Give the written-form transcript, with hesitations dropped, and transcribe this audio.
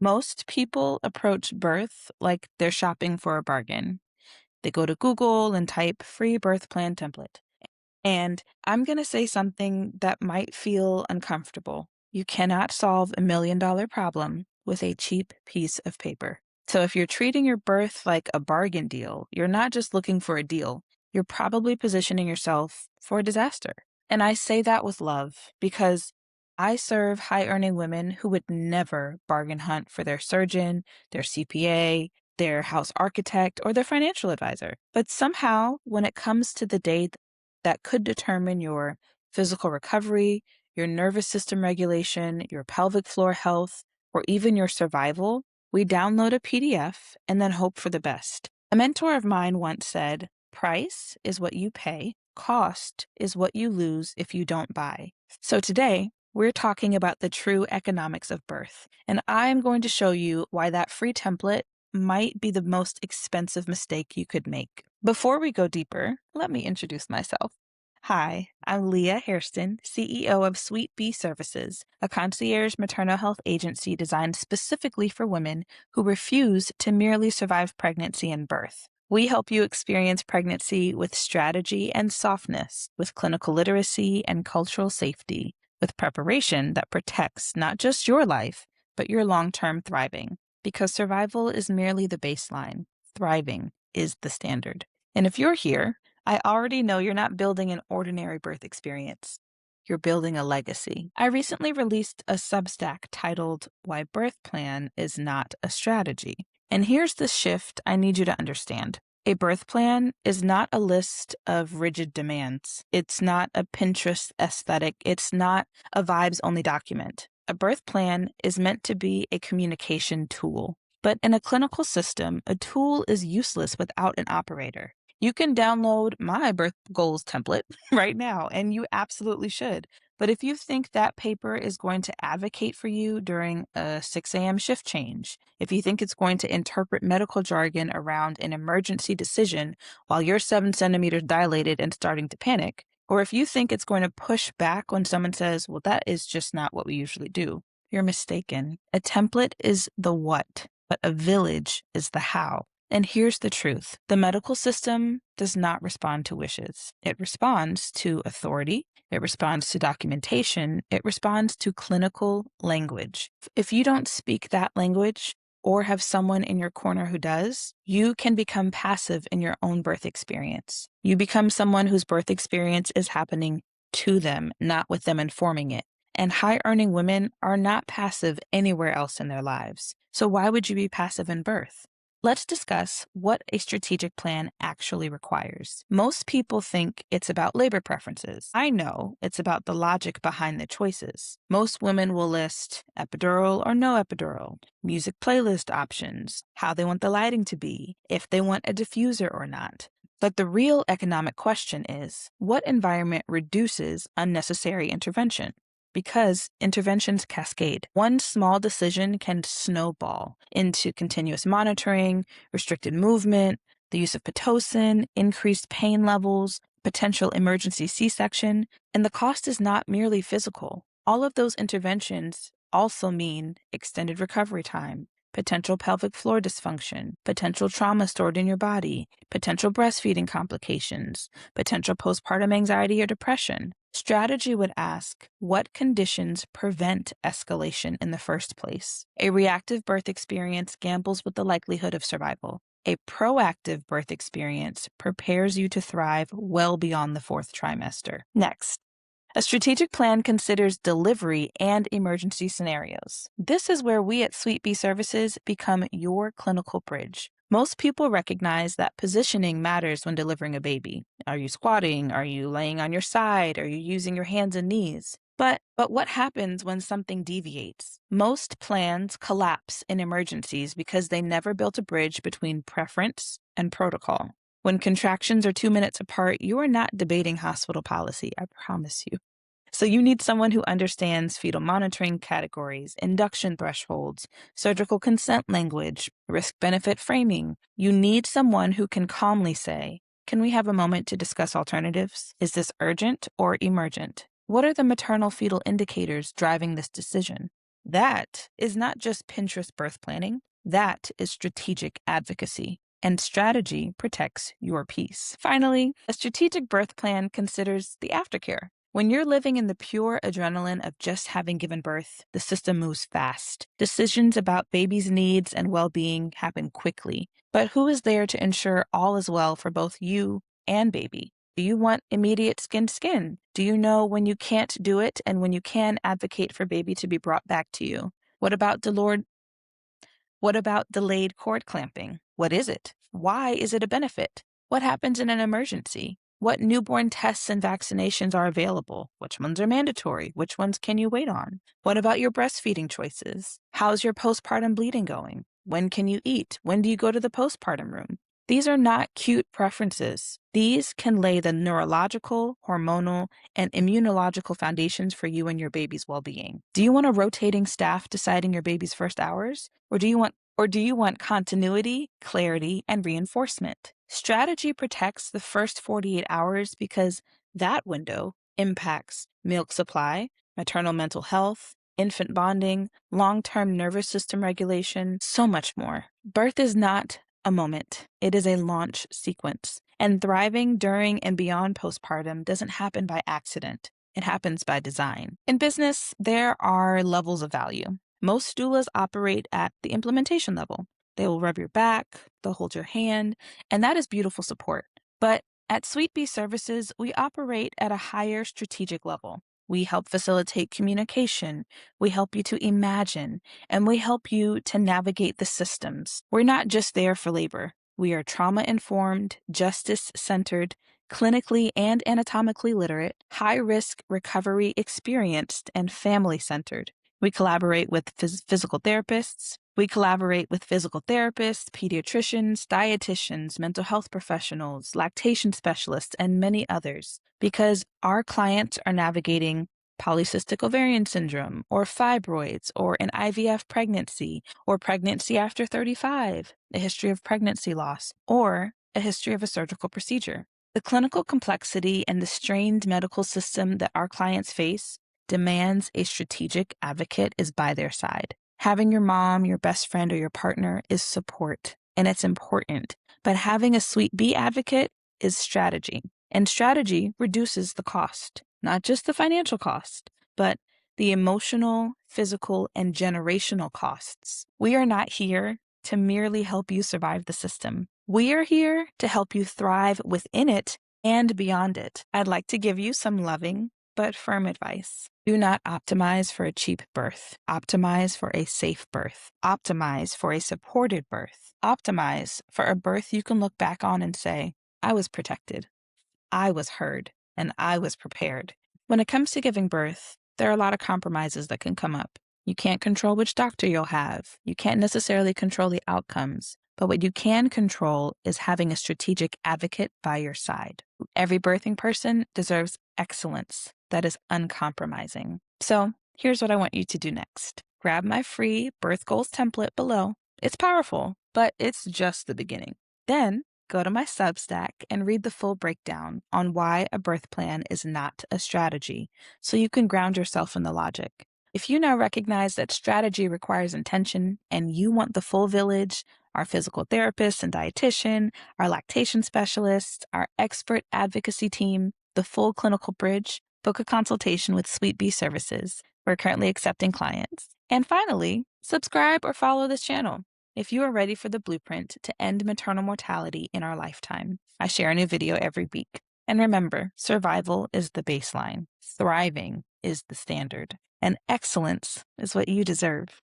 Most people approach birth like they're shopping for a bargain. They go to Google and type free birth plan template. And I'm going to say something that might feel uncomfortable. You cannot solve $1 million problem with a cheap piece of paper. So if you're treating your birth like a bargain deal, you're not just looking for a deal. You're probably positioning yourself for a disaster. And I say that with love because I serve high earning women who would never bargain hunt for their surgeon, their CPA, their house architect, or their financial advisor. But somehow, when it comes to the day that could determine your physical recovery, your nervous system regulation, your pelvic floor health, or even your survival, we download a PDF and then hope for the best. A mentor of mine once said, "Price is what you pay, cost is what you lose if you don't buy." So today, we're talking about the true economics of birth, and I'm going to show you why that free template might be the most expensive mistake you could make. Before we go deeper, let me introduce myself. Hi, I'm Leah Hairston, CEO of Sweet Bee Services, a concierge maternal health agency designed specifically for women who refuse to merely survive pregnancy and birth. We help you experience pregnancy with strategy and softness, with clinical literacy and cultural safety, with preparation that protects not just your life, but your long-term thriving. Because survival is merely the baseline, thriving is the standard. And if you're here, I already know you're not building an ordinary birth experience. You're building a legacy. I recently released a Substack titled Why Birth Plan is Not a Strategy. And here's the shift I need you to understand. A birth plan is not a list of rigid demands. It's not a Pinterest aesthetic. It's not a vibes-only document. A birth plan is meant to be a communication tool. But in a clinical system, a tool is useless without an operator. You can download my birth goals template right now, and you absolutely should. But if you think that paper is going to advocate for you during a 6 a.m. shift change, if you think it's going to interpret medical jargon around an emergency decision while you're 7 centimeters dilated and starting to panic, or if you think it's going to push back when someone says, well, that is just not what we usually do, you're mistaken. A template is the what, but a village is the how. And here's the truth. The medical system does not respond to wishes. It responds to authority. It responds to documentation. It responds to clinical language. If you don't speak that language or have someone in your corner who does, you can become passive in your own birth experience. You become someone whose birth experience is happening to them, not with them informing it. And high-earning women are not passive anywhere else in their lives. So why would you be passive in birth? Let's discuss what a strategic plan actually requires. Most people think it's about labor preferences. I know it's about the logic behind the choices. Most women will list epidural or no epidural, music playlist options, how they want the lighting to be, if they want a diffuser or not. But the real economic question is, what environment reduces unnecessary intervention? Because interventions cascade. One small decision can snowball into continuous monitoring, restricted movement, the use of Pitocin, increased pain levels, potential emergency C-section, and the cost is not merely physical. All of those interventions also mean extended recovery time, potential pelvic floor dysfunction, potential trauma stored in your body, potential breastfeeding complications, potential postpartum anxiety or depression. Strategy would ask, what conditions prevent escalation in the first place? A reactive birth experience gambles with the likelihood of survival. A proactive birth experience prepares you to thrive well beyond the 4th trimester. Next, a strategic plan considers delivery and emergency scenarios. This is where we at Sweet Bee Services become your clinical bridge. Most people recognize that positioning matters when delivering a baby. Are you squatting? Are you laying on your side? Are you using your hands and knees? But what happens when something deviates? Most plans collapse in emergencies because they never built a bridge between preference and protocol. When contractions are 2 minutes apart, you are not debating hospital policy, I promise you. So you need someone who understands fetal monitoring categories, induction thresholds, surgical consent language, risk-benefit framing. You need someone who can calmly say, can we have a moment to discuss alternatives? Is this urgent or emergent? What are the maternal fetal indicators driving this decision? That is not just Pinterest birth planning, that is strategic advocacy. And strategy protects your peace. Finally, a strategic birth plan considers the aftercare. When you're living in the pure adrenaline of just having given birth, the system moves fast. Decisions about baby's needs and well being happen quickly. But who is there to ensure all is well for both you and baby? Do you want immediate skin to skin? Do you know when you can't do it and when you can advocate for baby to be brought back to you? What about delayed cord clamping? What is it? Why is it a benefit? What happens in an emergency? What newborn tests and vaccinations are available? Which ones are mandatory? Which ones can you wait on? What about your breastfeeding choices? How's your postpartum bleeding going? When can you eat? When do you go to the postpartum room? These are not cute preferences. These can lay the neurological, hormonal, and immunological foundations for you and your baby's well-being. Do you want a rotating staff deciding your baby's first hours? Or do you want continuity, clarity, and reinforcement? Strategy protects the first 48 hours because that window impacts milk supply, maternal mental health, infant bonding, long-term nervous system regulation, so much more. Birth is not a moment. It is a launch sequence. And thriving during and beyond postpartum doesn't happen by accident. It happens by design. In business, there are levels of value. Most doulas operate at the implementation level. They will rub your back, they'll hold your hand, and that is beautiful support. But at Sweet Bee Services, we operate at a higher strategic level. We help facilitate communication, we help you to imagine, and we help you to navigate the systems. We're not just there for labor. We are trauma-informed, justice-centered, clinically and anatomically literate, high-risk recovery experienced, and family-centered. We collaborate with physical therapists. Pediatricians, dietitians, mental health professionals, lactation specialists, and many others, because our clients are navigating polycystic ovarian syndrome, or fibroids, or an IVF pregnancy, or pregnancy after 35, a history of pregnancy loss, or a history of a surgical procedure. The clinical complexity and the strained medical system that our clients face demands a strategic advocate is by their side. Having your mom, your best friend, or your partner is support, and it's important. But having a Sweet Bee advocate is strategy, and strategy reduces the cost, not just the financial cost, but the emotional, physical, and generational costs. We are not here to merely help you survive the system. We are here to help you thrive within it and beyond it. I'd like to give you some loving but firm advice. Do not optimize for a cheap birth. Optimize for a safe birth. Optimize for a supported birth. Optimize for a birth you can look back on and say, I was protected, I was heard, and I was prepared. When it comes to giving birth, there are a lot of compromises that can come up. You can't control which doctor you'll have. You can't necessarily control the outcomes. But what you can control is having a strategic advocate by your side. Every birthing person deserves excellence that is uncompromising. So here's what I want you to do next. Grab my free birth goals template below. It's powerful, but it's just the beginning. Then go to my Substack and read the full breakdown on why a birth plan is not a strategy, so you can ground yourself in the logic. If you now recognize that strategy requires intention and you want the full village, our physical therapist and dietitian, our lactation specialist, our expert advocacy team, the full clinical bridge, book a consultation with Sweet Bee Services. We're currently accepting clients. And finally, subscribe or follow this channel if you are ready for the blueprint to end maternal mortality in our lifetime. I share a new video every week. And remember, survival is the baseline. Thriving is the standard. And excellence is what you deserve.